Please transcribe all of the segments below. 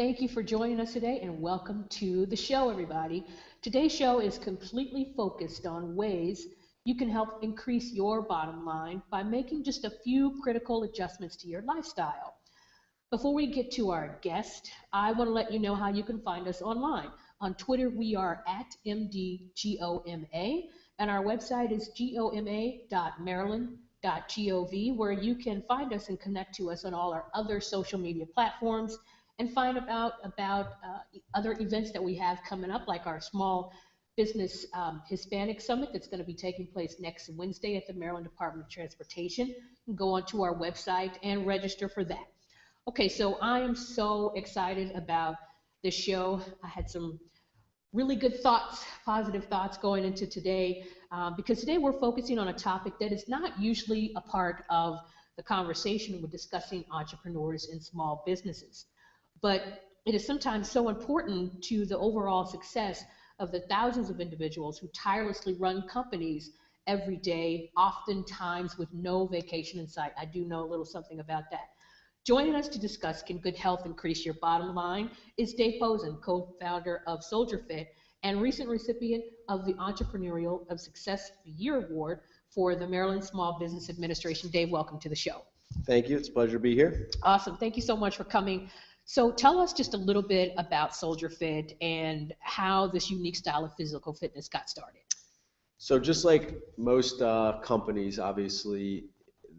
Thank you for joining us today and welcome to the show, everybody. Today's show is completely focused on ways you can help increase your bottom line by making just a few critical adjustments to your lifestyle. Before we get to our guest, I want to let you know how you can find us online. On Twitter, we are at MDGOMA, and our website is goma.maryland.gov, where you can find us and connect to us on all our other social media platforms and find about other events that we have coming up, like our Small Business Hispanic Summit that's going to be taking place next Wednesday at the Maryland Department of Transportation. You can go onto our website and register for that. Okay, so I am so excited about this show. I had some really good thoughts, positive thoughts going into today, because today we're focusing on a topic that is not usually a part of the conversation when discussing entrepreneurs and small businesses. But it is sometimes so important to the overall success of the thousands of individuals who tirelessly run companies every day, oftentimes with no vacation in sight. I do know a little something about that. Joining us to discuss can good health increase your bottom line is Dave Posin, co-founder of Soldierfit and recent recipient of the Entrepreneurial Success Year Award for the Maryland Small Business Administration. Dave, welcome to the show. Thank you. It's a pleasure to be here. Awesome. Thank you so much for coming. So tell us just a little bit about Soldierfit and how this unique style of physical fitness got started. So just like most companies, obviously,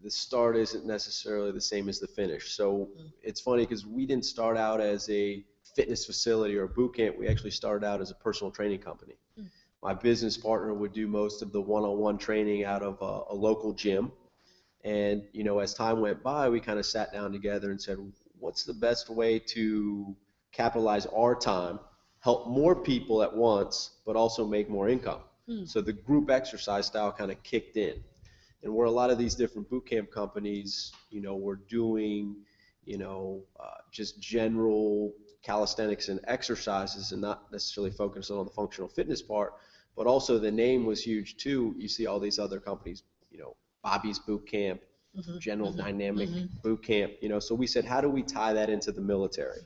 the start isn't necessarily the same as the finish. So it's funny because we didn't start out as a fitness facility or a boot camp. We actually started out as a personal training company. My business partner would do most of the one-on-one training out of a local gym. And, you know, as time went by, we kind of sat down together and said, what's the best way to capitalize our time, help more people at once, but also make more income? So the group exercise style kind of kicked in. And where a lot of these different boot camp companies, you know, were doing, you know, just general calisthenics and exercises and not necessarily focusing on the functional fitness part, but also the name was huge too. You see all these other companies, you know, Bobby's Boot Camp, General Dynamic Boot Camp, you know, so we said, how do we tie that into the military?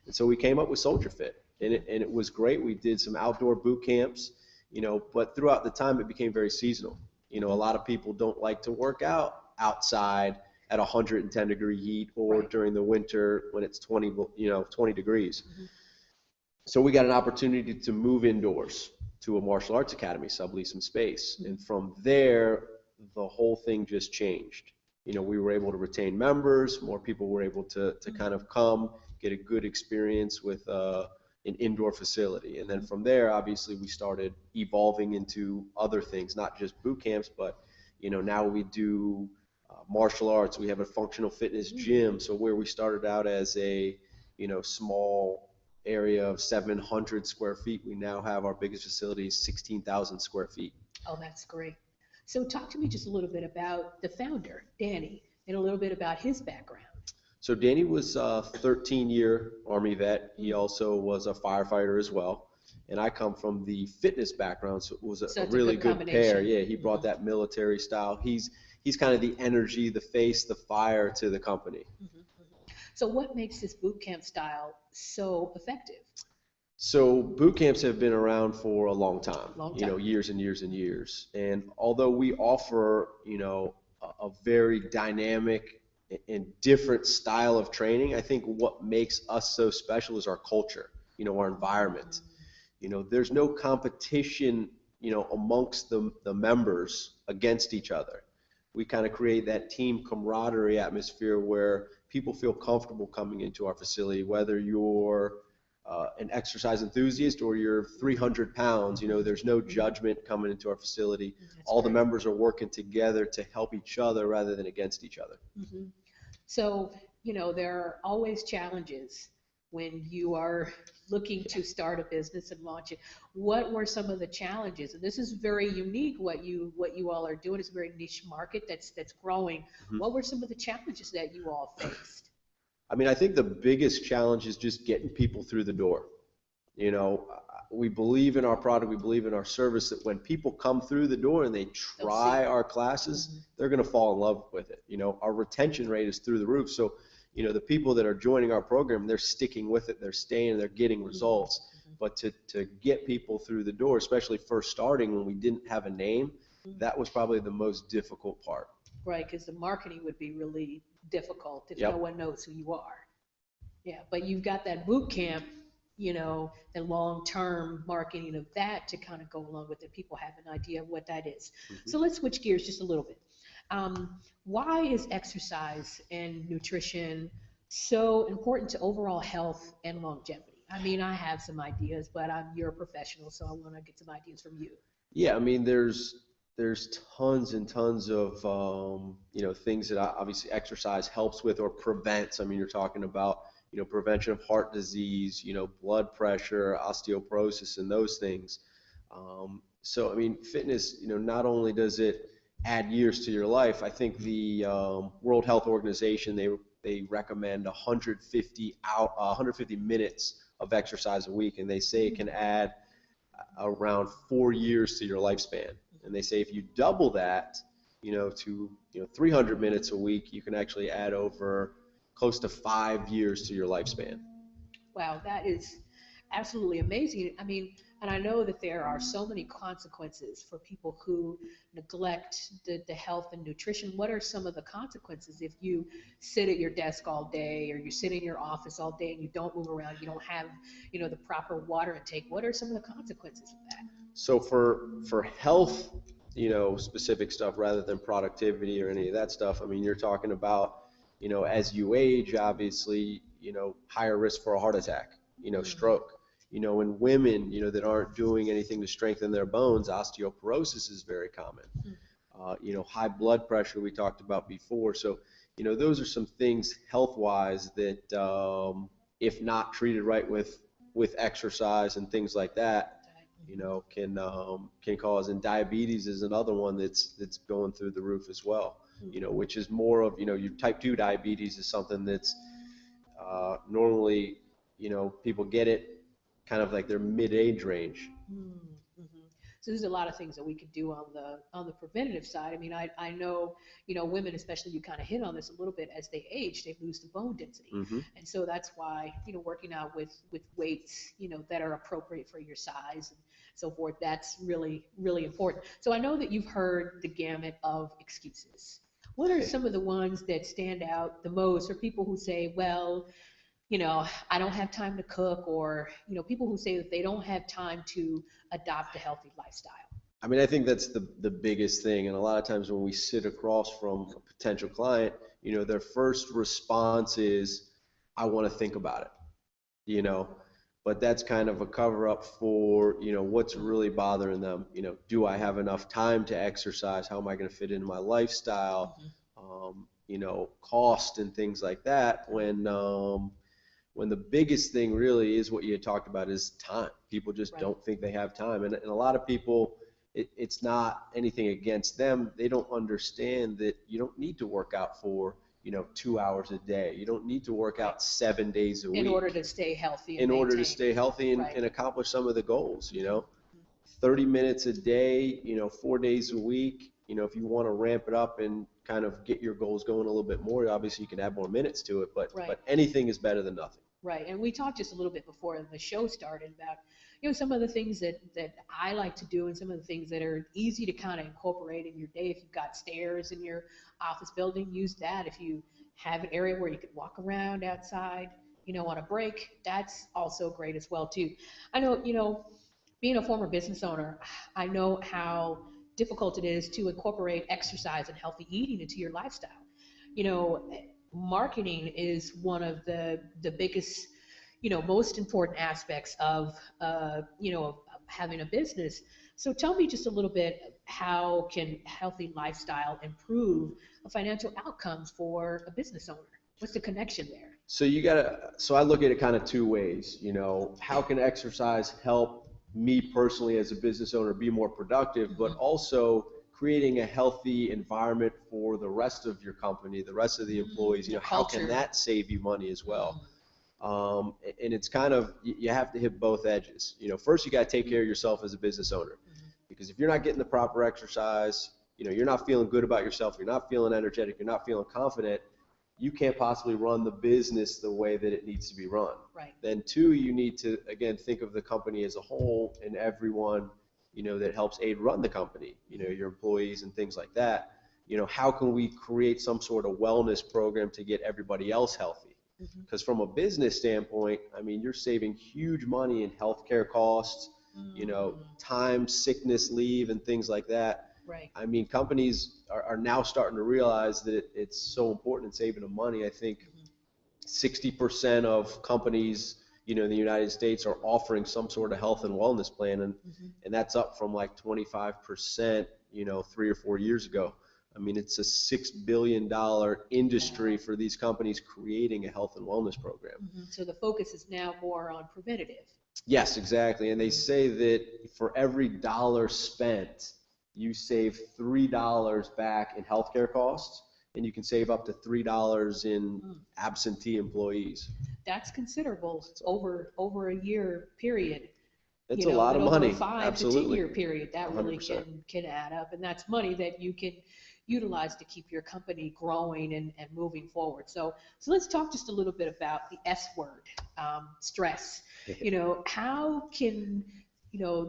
And so we came up with Soldierfit, and it was great. We did some outdoor boot camps, you know, but throughout the time it became very seasonal. You know, a lot of people don't like to work out outside at 110-degree heat or during the winter when it's 20 degrees. So we got an opportunity to move indoors to a martial arts academy, sublease some space. And from there, the whole thing just changed. You know, we were able to retain members, more people were able to kind of come, get a good experience with an indoor facility. And then from there, obviously, we started evolving into other things, not just boot camps, but, you know, now we do martial arts. We have a functional fitness gym. So where we started out as a, you know, small area of 700 square feet, we now have our biggest facility is 16,000 square feet. Oh, that's great. So talk to me just a little bit about the founder, Danny, and a little bit about his background. So Danny was a 13-year Army vet. He also was a firefighter as well. And I come from the fitness background, so it was a really good pair. Yeah, he brought that military style. He's kind of the energy, the face, the fire to the company. So what makes this boot camp style so effective? So boot camps have been around for a long time, you know, years and years and years. And although we offer, you know, a very dynamic and different style of training, I think what makes us so special is our culture, you know, our environment. You know, there's no competition, you know, amongst the members against each other. We kind of create that team camaraderie atmosphere where people feel comfortable coming into our facility, whether you're an exercise enthusiast or you're 300 pounds, you know, there's no judgment coming into our facility. All the members are working together to help each other rather than against each other. So, you know, there are always challenges when you are looking to start a business and launch it. What were some of the challenges? And this is very unique, what you all are doing. It's a very niche market that's growing. What were some of the challenges that you all faced? I mean, I think the biggest challenge is just getting people through the door. You know, we believe in our product, we believe in our service, that when people come through the door and they try our classes, they're going to fall in love with it. You know, our retention rate is through the roof. So, the people that are joining our program, they're sticking with it, they're staying, they're getting results. But to get people through the door, especially first starting when we didn't have a name, that was probably the most difficult part. Right, because the marketing would be really difficult if Yep. no one knows who you are. Yeah, but you've got that boot camp, the long-term marketing of that to kind of go along with it. People have an idea of what that is. So let's switch gears just a little bit. Why is exercise and nutrition so important to overall health and longevity? I mean, I have some ideas, but you're a professional, so I want to get some ideas from you. Yeah, I mean, there's tons and tons of things that obviously exercise helps with or prevents. I mean, you're talking about prevention of heart disease, blood pressure, osteoporosis, and those things. So I mean, fitness, not only does it add years to your life, I think the World Health Organization, they recommend 150 minutes of exercise a week, and they say it can add around 4 years to your lifespan. And they say if you double that, to 300 minutes a week, you can actually add over close to 5 years to your lifespan. Wow, that is absolutely amazing. I mean, and I know that there are so many consequences for people who neglect the health and nutrition. What are some of the consequences if you sit at your desk all day, or you sit in your office all day and you don't move around, you don't have, the proper water intake? What are some of the consequences of that? So for health, specific stuff rather than productivity or any of that stuff, I mean, you're talking about, as you age, obviously, higher risk for a heart attack, stroke. In women, that aren't doing anything to strengthen their bones, osteoporosis is very common. High blood pressure we talked about before. So, those are some things health-wise that, if not treated right with exercise and things like that, can cause. And diabetes is another one that's going through the roof as well. Which is more of, your type 2 diabetes is something that's normally, people get it kind of like their mid-age range. So there's a lot of things that we could do on the preventative side. I mean, I know, women especially, you kind of hit on this a little bit, as they age, they lose the bone density. And so that's why, working out with weights, that are appropriate for your size and so forth, that's really, really important. So I know that you've heard the gamut of excuses. What are some of the ones that stand out the most for people who say, well, I don't have time to cook, or, people who say that they don't have time to adopt a healthy lifestyle? I mean, I think that's the biggest thing. And a lot of times when we sit across from a potential client, their first response is, I want to think about it, but that's kind of a cover up for, what's really bothering them. Do I have enough time to exercise? How am I going to fit into my lifestyle? Cost and things like that, when the biggest thing really is what you had talked about, is time. People just don't think they have time. And a lot of people, it's not anything against them. They don't understand that you don't need to work out for, 2 hours a day. You don't need to work out 7 days a week. In order to stay healthy. In order to stay healthy and accomplish some of the goals, 30 minutes a day, 4 days a week. If you want to ramp it up and kind of get your goals going a little bit more, obviously you can add more minutes to it, but anything is better than nothing. Right, and we talked just a little bit before the show started about, some of the things that I like to do, and some of the things that are easy to kind of incorporate in your day. If you've got stairs in your office building, use that. If you have an area where you could walk around outside, on a break, that's also great as well too. I know, being a former business owner, I know how difficult it is to incorporate exercise and healthy eating into your lifestyle. Marketing is one of the biggest, most important aspects of having a business. So tell me just a little bit, how can healthy lifestyle improve financial outcomes for a business owner? What's the connection there? So I look at it kind of two ways. How can exercise help me personally as a business owner be more productive, but also creating a healthy environment for the rest of your company, the rest of the employees? How can that save you money as well? And it's kind of, you have to hit both edges. First you got to take care of yourself as a business owner, because if you're not getting the proper exercise, you're not feeling good about yourself, you're not feeling energetic, you're not feeling confident, you can't possibly run the business the way that it needs to be run. Right. Then two, you need to, again, think of the company as a whole and everyone, that helps aid run the company, your employees and things like that. How can we create some sort of wellness program to get everybody else healthy? Because from a business standpoint, I mean, you're saving huge money in healthcare costs, time, sickness leave, and things like that. Right. I mean, companies are now starting to realize that it's so important in saving them money. I think 60% of companies, in the United States are offering some sort of health and wellness plan, and that's up from like 25%, 3 or 4 years ago. I mean, it's a $6 billion industry for these companies creating a health and wellness program. So the focus is now more on preventative. Yes, exactly. And they say that for every dollar spent, you save $3 back in healthcare costs, and you can save up to $3 in absentee employees. That's considerable over a year period. It's a lot of money. Over a 5 Absolutely. to 10 year period, that 100%. really can add up, and that's money that you can utilize to keep your company growing and moving forward. So let's talk just a little bit about the S word, stress. How can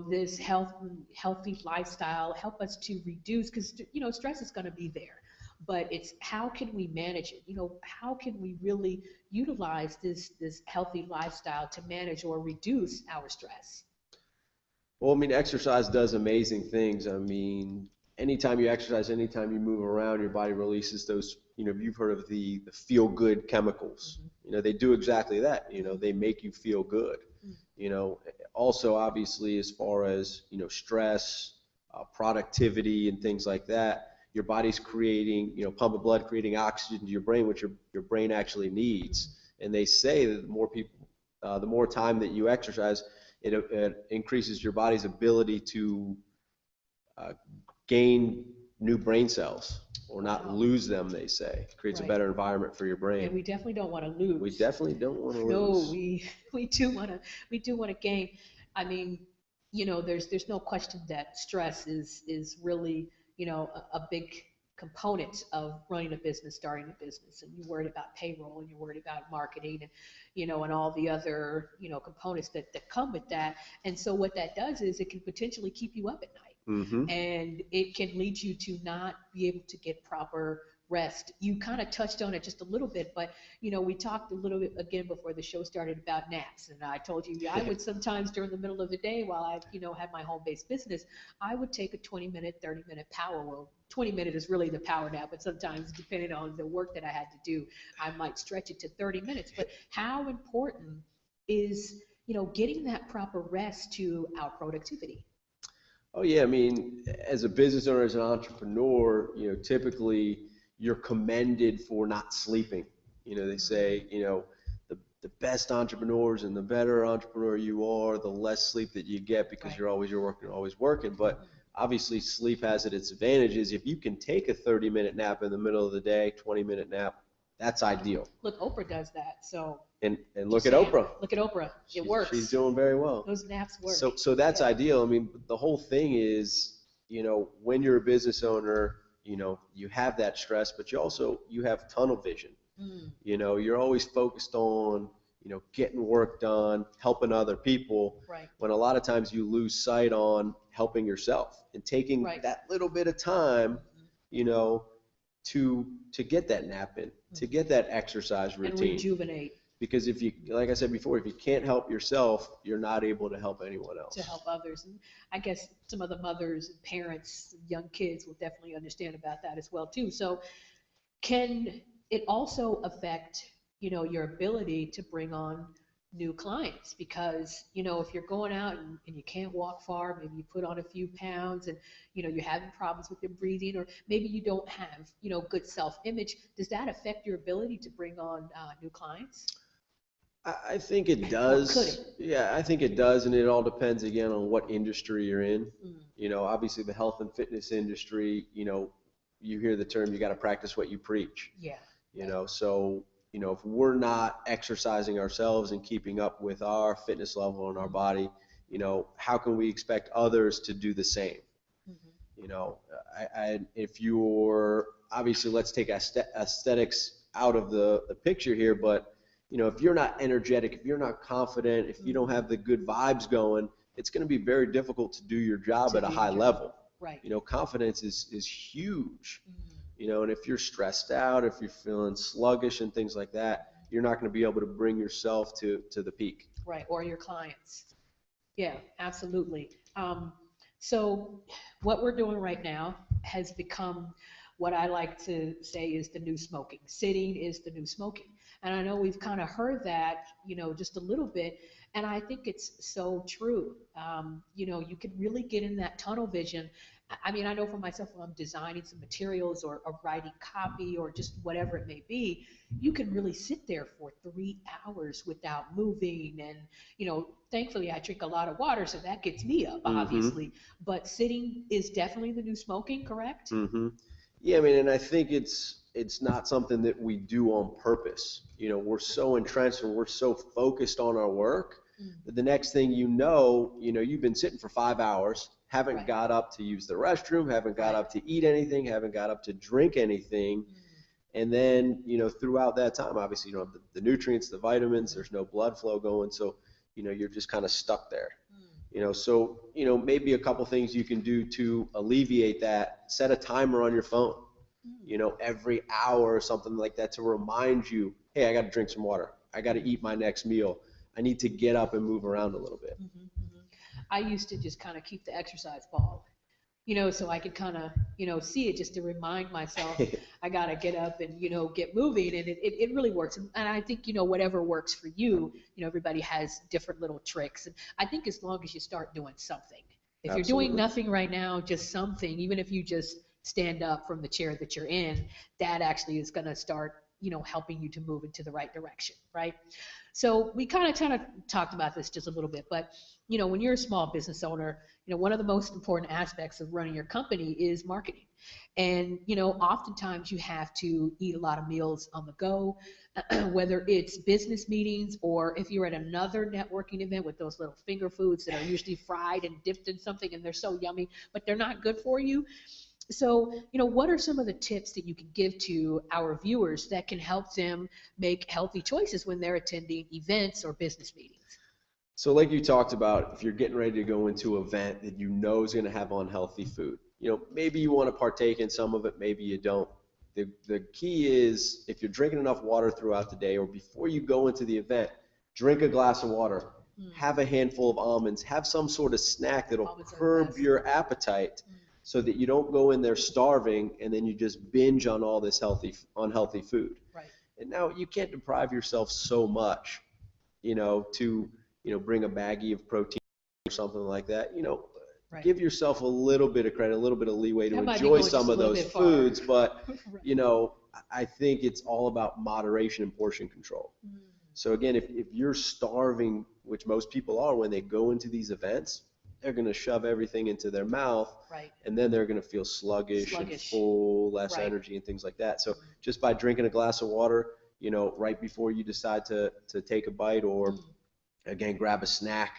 this healthy lifestyle help us to reduce, because stress is going to be there, but it's how can we manage it? How can we really utilize this healthy lifestyle to manage or reduce our stress? Well, I mean, exercise does amazing things. I mean, anytime you exercise, anytime you move around, your body releases those, you've heard of the feel-good chemicals. They do exactly that. They make you feel good. Also, obviously, as far as, stress, productivity, and things like that, your body's creating, pumping blood, creating oxygen to your brain, which your brain actually needs. And they say that the more time that you exercise, it increases your body's ability to gain new brain cells, or not lose them, they say. It creates a better environment for your brain. And we definitely don't want to lose. We definitely don't want to lose. No, we do want to gain. I mean, there's no question that stress is really, a big component of running a business, starting a business, and you're worried about payroll, and you're worried about marketing, and and all the other components that come with that. And so what that does is it can potentially keep you up at night. And it can lead you to not be able to get proper rest. You kind of touched on it just a little bit, but we talked a little bit again before the show started about naps, and I told you I would sometimes during the middle of the day while I had my home-based business, I would take a 20-minute, 30-minute power. Well, 20-minute is really the power nap, but sometimes depending on the work that I had to do, I might stretch it to 30 minutes. But how important is getting that proper rest to our productivity? Oh yeah, I mean, as a business owner, as an entrepreneur, typically you're commended for not sleeping. They say, the best entrepreneurs and the better entrepreneur you are, the less sleep that you get, because you're always working. But obviously sleep has its advantages. If you can take a 30-minute nap in the middle of the day, 20-minute nap, that's ideal. Look, Oprah does that. So and look at Oprah. Look at Oprah. It works. She's doing very well. Those naps work. So that's ideal. I mean, the whole thing is, when you're a business owner, you have that stress, but you have tunnel vision. You're always focused on, getting work done, helping other people. Right. When a lot of times you lose sight on helping yourself and taking that little bit of time, to get that nap in, to get that exercise routine. And rejuvenate. Because if you, like I said before, if you can't help yourself, you're not able to help anyone else. To help others. And I guess some of the mothers and parents, young kids will definitely understand about that as well too. So can it also affect, your ability to bring on new clients? Because, if you're going out and you can't walk far, maybe you put on a few pounds and, you're having problems with your breathing, or maybe you don't have, good self-image, does that affect your ability to bring on new clients? I think it does. Or could it? Yeah, I think it does, and it all depends again on what industry you're in. Obviously the health and fitness industry, you hear the term, you got to practice what you preach. Yeah. So if we're not exercising ourselves and keeping up with our fitness level and our body, how can we expect others to do the same? If you're, obviously let's take aesthetics out of the picture here, but if you're not energetic, if you're not confident, if you don't have the good vibes going, it's going to be very difficult to do your job at a high level. Right. Confidence is huge. And if you're stressed out, if you're feeling sluggish and things like that, you're not going to be able to bring yourself to the peak. Right, or your clients. Yeah, absolutely. So what we're doing right now has become what I like to say is the new smoking. Sitting is the new smoking. And I know we've kind of heard that, just a little bit. And I think it's so true. You can really get in that tunnel vision. I mean, I know for myself, when I'm designing some materials or writing copy or just whatever it may be, you can really sit there for 3 hours without moving. And, thankfully I drink a lot of water, so that gets me up, obviously. But sitting is definitely the new smoking, correct? Yeah, I mean, and I think it's not something that we do on purpose. We're so entrenched and we're so focused on our work that the next thing you've been sitting for 5 hours, haven't got up to use the restroom, haven't got up to eat anything, haven't got up to drink anything. And then, throughout that time, obviously you don't have the nutrients, the vitamins, there's no blood flow going. So, you're just kind of stuck there. So, maybe a couple things you can do to alleviate that. Set a timer on your phone, every hour or something like that to remind you, hey, I got to drink some water. I got to eat my next meal. I need to get up and move around a little bit. I used to just kind of keep the exercise ball, so I could kind of, see it just to remind myself I got to get up and, get moving. And it really works. And I think, whatever works for you, everybody has different little tricks. And I think as long as you start doing something, if you're doing nothing right now, just something, even if you just stand up from the chair that you're in, that actually is going to start, helping you to move into the right direction, right? So we kind of talked about this just a little bit, but when you're a small business owner, one of the most important aspects of running your company is marketing. And, oftentimes you have to eat a lot of meals on the go, whether it's business meetings or if you're at another networking event with those little finger foods that are usually fried and dipped in something and they're so yummy, but they're not good for you. So, what are some of the tips that you can give to our viewers that can help them make healthy choices when they're attending events or business meetings? So like you talked about, if you're getting ready to go into an event that is going to have unhealthy food, maybe you want to partake in some of it, maybe you don't. The key is if you're drinking enough water throughout the day or before you go into the event, drink a glass of water, have a handful of almonds, have some sort of snack that'll curb your appetite. So that you don't go in there starving and then you just binge on all this unhealthy food. Right. And now you can't deprive yourself so much, to, bring a baggie of protein or something like that. Give yourself a little bit of credit, a little bit of leeway to enjoy some of those foods. But, I think it's all about moderation and portion control. So again, if you're starving, which most people are when they go into these events, they're going to shove everything into their mouth, and then they're going to feel sluggish and full, less energy and things like that. So just by drinking a glass of water, right before you decide to take a bite or, again, grab a snack,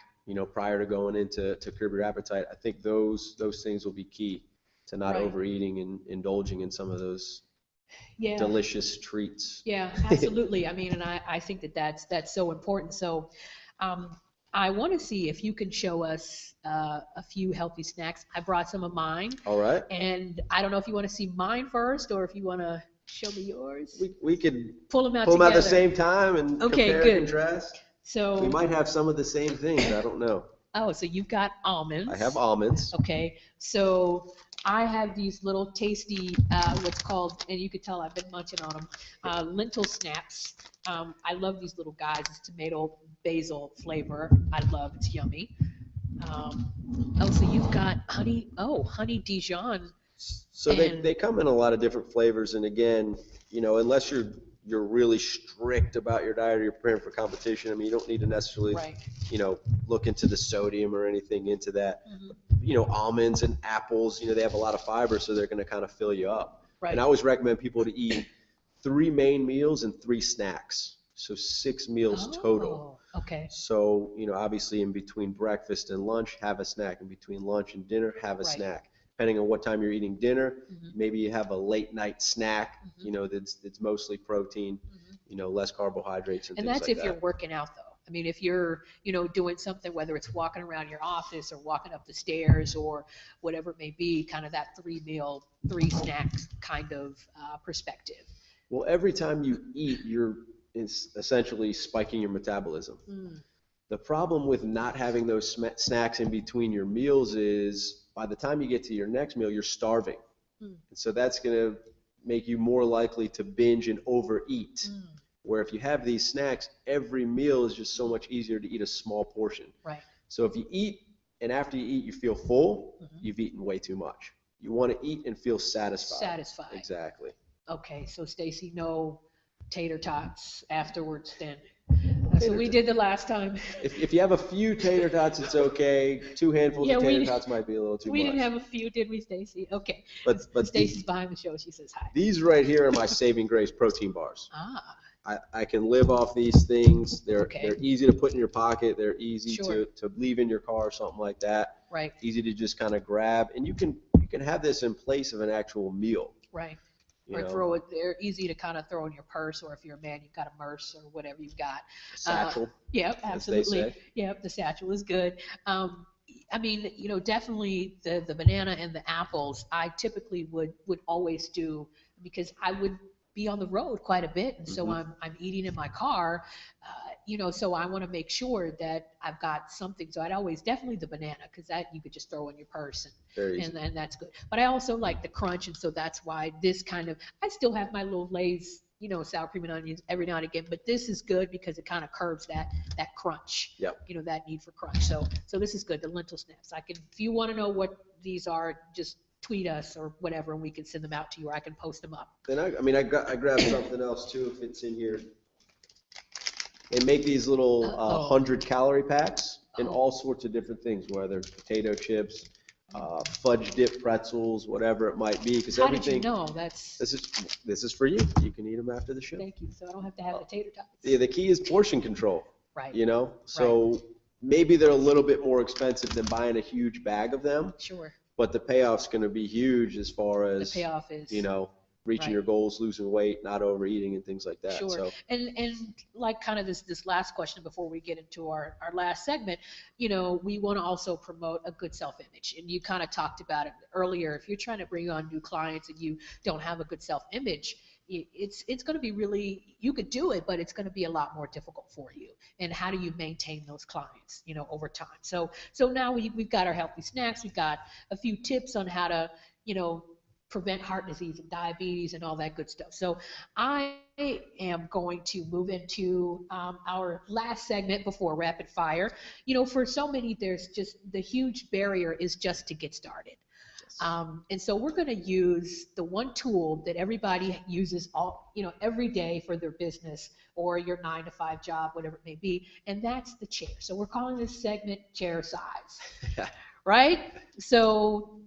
prior to going in to curb your appetite, I think those things will be key to not overeating and indulging in some of those delicious treats. Yeah, absolutely. I mean, and I think that's so important. So, I want to see if you can show us a few healthy snacks. I brought some of mine. All right. And I don't know if you want to see mine first or if you want to show me yours. We could pull them out at the same time and compare and contrast. So we might have some of the same things. I don't know. Oh, so you've got almonds. I have almonds. Okay. So I have these little tasty, what's called, and you could tell I've been munching on them, lentil snaps. I love these little guys. It's tomato basil flavor. It's yummy. So you've got honey Dijon. So they come in a lot of different flavors, and again, unless you're really strict about your diet or you're preparing for competition, I mean, you don't need to necessarily, look into the sodium or anything into that. Almonds and apples, they have a lot of fiber, so they're going to kind of fill you up. Right. And I always recommend people to eat 3 main meals and 3 snacks. So 6 meals total. Okay. So, obviously in between breakfast and lunch, have a snack. In between lunch and dinner, have a snack. depending on what time you're eating dinner. Mhm. Maybe you have a late night snack, Mhm. you know, that's mostly protein, you know, less carbohydrates and And things that's like if you're that. working out, though. I mean, if you're, doing something, whether it's walking around your office or walking up the stairs or whatever it may be, kind of that 3 meal, 3 snacks kind of perspective. Well, every time you eat, you're essentially spiking your metabolism. Mm. The problem with not having those snacks in between your meals is by the time you get to your next meal, you're starving. Mm. And so that's going to make you more likely to binge and overeat. Mm. Where if you have these snacks, every meal is just so much easier to eat a small portion. Right. So if you eat and after you eat you feel full, Mhm. you've eaten way too much. You want to eat and feel satisfied. Satisfied. Exactly. Okay, so Stacy, no tater tots afterwards then. That's Tater what we tot- did the last time. If you have a few tater tots, it's okay. 2 handfuls Yeah, of we tater did- tots might be a little too We much. didn't have a few, did we, Stacy? Okay. But Stacy's behind the show. She says hi. these right here are my saving grace protein bars. Ah, I can live off these things. Okay. They're easy to put in your pocket. They're easy Sure. to leave in your car or something like that. right, Easy to just kind of grab, and you can have this in place of an actual meal. right. You Or know, throw it, they're easy to kind of throw in your purse, or if you're a man, you've got a merce or whatever you've got. satchel. Yep, as they absolutely. say. Yep, the satchel is good. I mean, definitely the banana and the apples, I typically would always do because I would be on the road quite a bit, and so Mhm. I'm eating in my car, so I want to make sure that I've got something. So I'd always definitely the banana because that you could just throw in your purse Very easy. and then that's good. But I also like the crunch, and so that's why this kind of I still have my little Lay's, sour cream and onions every now and again, but this is good because it kind of curbs that crunch. Yep. That need for crunch. So this is good. The lentil snaps. If you want to know what these are, just tweet us or whatever, and we can send them out to you, or I can post them up. Then I grabbed something else too if it's in here. They make these little 100-calorie packs in Oh. all sorts of different things, whether it's potato chips, fudge dip pretzels, whatever it might be. Because How everything. did you know? That's This is for you. You can eat them after the show. Thank you. So I don't have to have the tater tots. Yeah, the key is portion control. Right. So maybe they're a little bit more expensive than buying a huge bag of them, Sure. but the payoff's going to be huge as far The as payoff is reaching Right. your goals, losing weight, not overeating, and things like that. Sure. So And like kind of this last question before we get into our last segment, we want to also promote a good self-image. And you kind of talked about it earlier. If you're trying to bring on new clients and you don't have a good self-image, it's going to be really, you could do it, but it's going to be a lot more difficult for you. And how do you maintain those clients, over time? So now we've got our healthy snacks. We've got a few tips on how to, prevent heart disease and diabetes and all that good stuff. So I am going to move into our last segment before rapid fire. For so many, there's just the huge barrier is just to get started. And so we're going to use the one tool that everybody uses every day for their business or your 9-to-5 job, whatever it may be, and that's the chair. So we're calling this segment chair size, right? So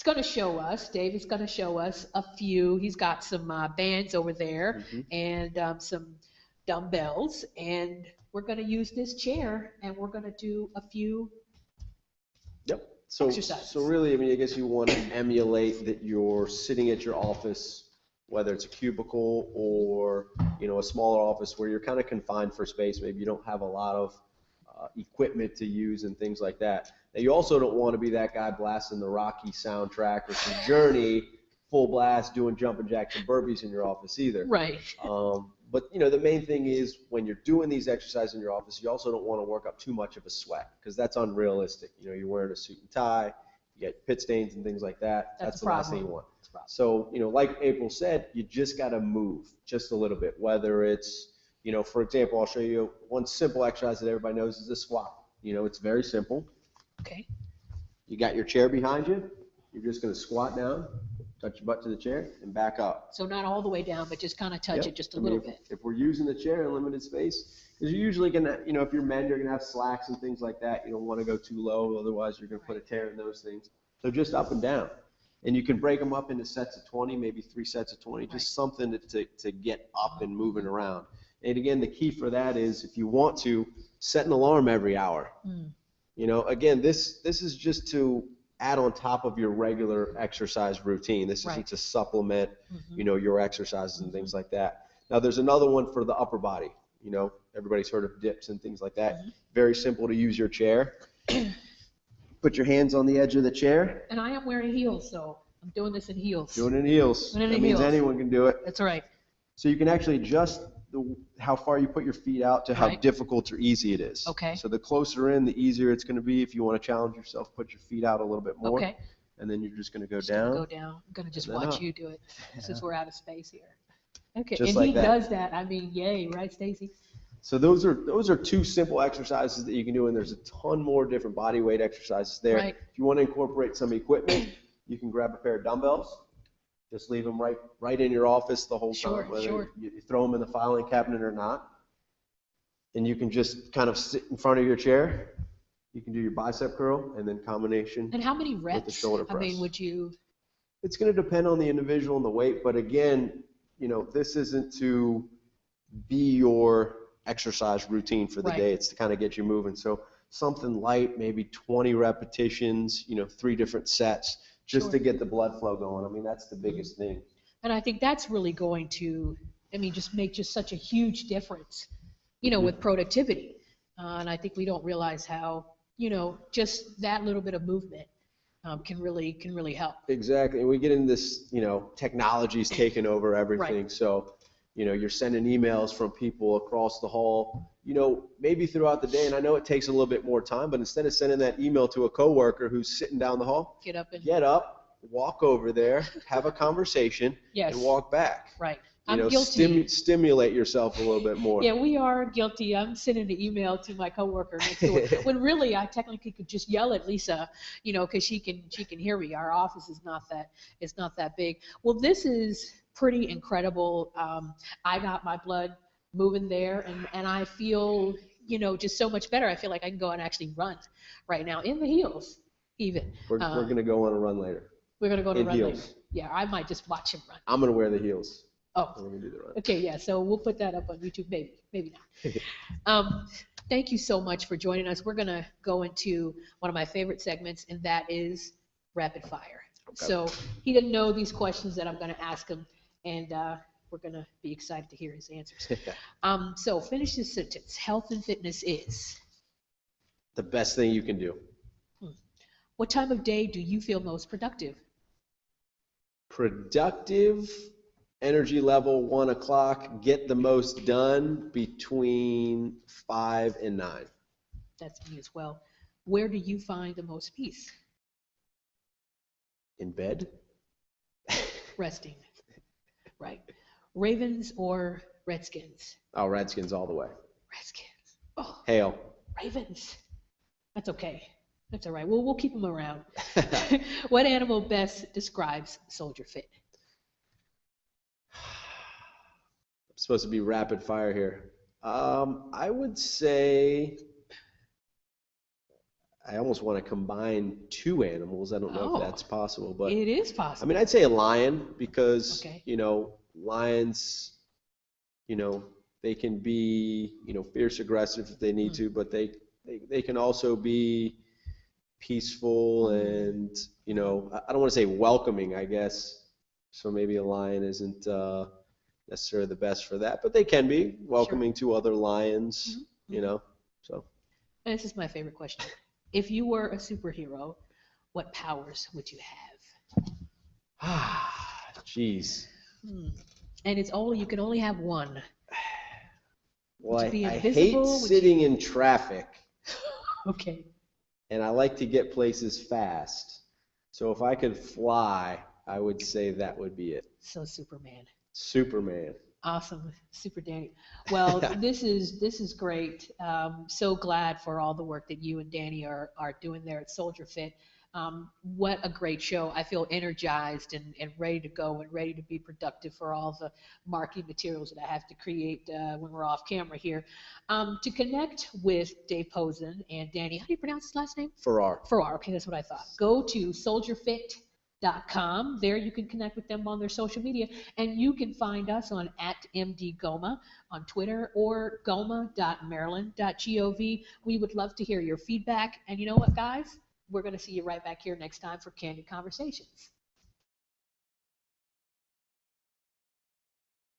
Dave is going to show us a few. He's got some bands over there and some dumbbells, and we're going to use this chair, and we're going to do a few exercises. So really, I guess you want to emulate that you're sitting at your office, whether it's a cubicle or, a smaller office where you're kind of confined for space. Maybe you don't have a lot of equipment to use and things like that. Now, you also don't want to be that guy blasting the Rocky soundtrack or some Journey full blast doing jumping jacks and burpees in your office either. Right. But the main thing is when you're doing these exercises in your office, you also don't want to work up too much of a sweat because that's unrealistic. You're wearing a suit and tie, you get pit stains and things like that. That's the last thing you want. So, like April said, you just got to move just a little bit, whether it's, for example, I'll show you one simple exercise that everybody knows is a squat. It's very simple. Okay. You got your chair behind you. You're just going to squat down, touch your butt to the chair, and back up. So not all the way down, but just kind of touch it just a little bit. If we're using the chair in limited space, because you're usually going to, if you're men, you're going to have slacks and things like that. You don't want to go too low, otherwise you're going to put a tear in those things. So just up and down. And you can break them up into sets of 20, maybe 3 sets of 20, just something to get up and moving around. And again, the key for that is if you want to, set an alarm every hour. Again, this is just to add on top of your regular exercise routine. This isn't to supplement, your exercises and things like that. Now, there's another one for the upper body. Everybody's heard of dips and things like that. Very simple to use your chair. Put your hands on the edge of the chair. And I am wearing heels, so I'm doing this in heels. Doing it in heels. That means anyone can do it. That's right. So you can actually adjust how far you put your feet out to how difficult or easy it is. Okay. So the closer in, the easier it's going to be. If you want to challenge yourself, put your feet out a little bit more. Okay. And then you're just going to go down. Go down. I'm going to just watch you do it since we're out of space here. Okay. Just and like he that. does that. I mean, yay, right, Stacy? So those are two simple exercises that you can do, and there's a ton more different body weight exercises there. Right. If you want to incorporate some equipment, you can grab a pair of dumbbells. Just leave them right in your office the whole time, whether you throw them in the filing cabinet or not. And you can just kind of sit in front of your chair. You can do your bicep curl and then combination. And how many reps? With the shoulder press. I mean, would you? It's going to depend on the individual and the weight, but again, this isn't to be your exercise routine for the day. It's to kind of get you moving. So something light, maybe 20 repetitions, 3 different sets, just to get the blood flow going. I mean, that's the biggest thing. And I think that's really going to, just make such a huge difference, with productivity. And I think we don't realize how, just that little bit of movement can really help. Exactly. And we get in this, technology's taken over everything. So, you're sending emails from people across the hall, maybe throughout the day. And I know it takes a little bit more time, but instead of sending that email to a coworker who's sitting down the hall, get up, walk over there, have a conversation, and walk back. Right. I'm guilty. Stimulate yourself a little bit more. Yeah, we are guilty. I'm sending an email to my coworker next door when really I technically could just yell at Lisa, because she can hear me. Our office is not that big. Well, this is pretty incredible. I got my blood moving there, and I feel just so much better. I feel like I can go and actually run right now in the heels even. We're going to go on a run later. We're going to go on a run heels. later. Yeah, I might just watch him run. I'm going to wear the heels. Oh, I'm going to do the run. Okay, yeah, so we'll put that up on YouTube, maybe not. Thank you so much for joining us. We're going to go into one of my favorite segments, and that is rapid fire. Okay. So he didn't know these questions that I'm going to ask him, and we're going to be excited to hear his answers. So finish this sentence. Health and fitness is? The best thing you can do. What time of day do you feel most productive? Productive, energy level 1 o'clock, get the most done between 5 and 9. That's me as well. Where do you find the most peace? In bed. Resting. Right. Ravens or Redskins? Oh, Redskins all the way. Redskins. Oh. Hail. Ravens. That's okay. That's all right. We'll keep them around. What animal best describes Soldierfit? I'm supposed to be rapid fire here. I would say I almost want to combine 2 animals. I don't know if that's possible, but it is possible. I mean, I'd say a lion because lions, they can be, fierce, aggressive if they need to, but they can also be peaceful and, I don't want to say welcoming, I guess. So maybe a lion isn't necessarily the best for that, but they can be welcoming to other lions, so. And this is my favorite question. If you were a superhero, what powers would you have? Jeez. And you can only have one. Well, I hate sitting in traffic. Okay. And I like to get places fast. So if I could fly, I would say that would be it. So Superman. Superman. Awesome, Super Danny. Well, this is great. So glad for all the work that you and Danny are doing there at Soldierfit. What a great show. I feel energized and ready to go and ready to be productive for all the marketing materials that I have to create when we're off camera here. To connect with Dave Posin and Danny, how do you pronounce his last name? Farrar. Farrar, okay, that's what I thought. Go to Soldierfit.com. There you can connect with them on their social media, and you can find us on @MDGoma on Twitter or goma.maryland.gov. We would love to hear your feedback, and you know what, guys? we're going to see you right back here next time for Candid Conversations.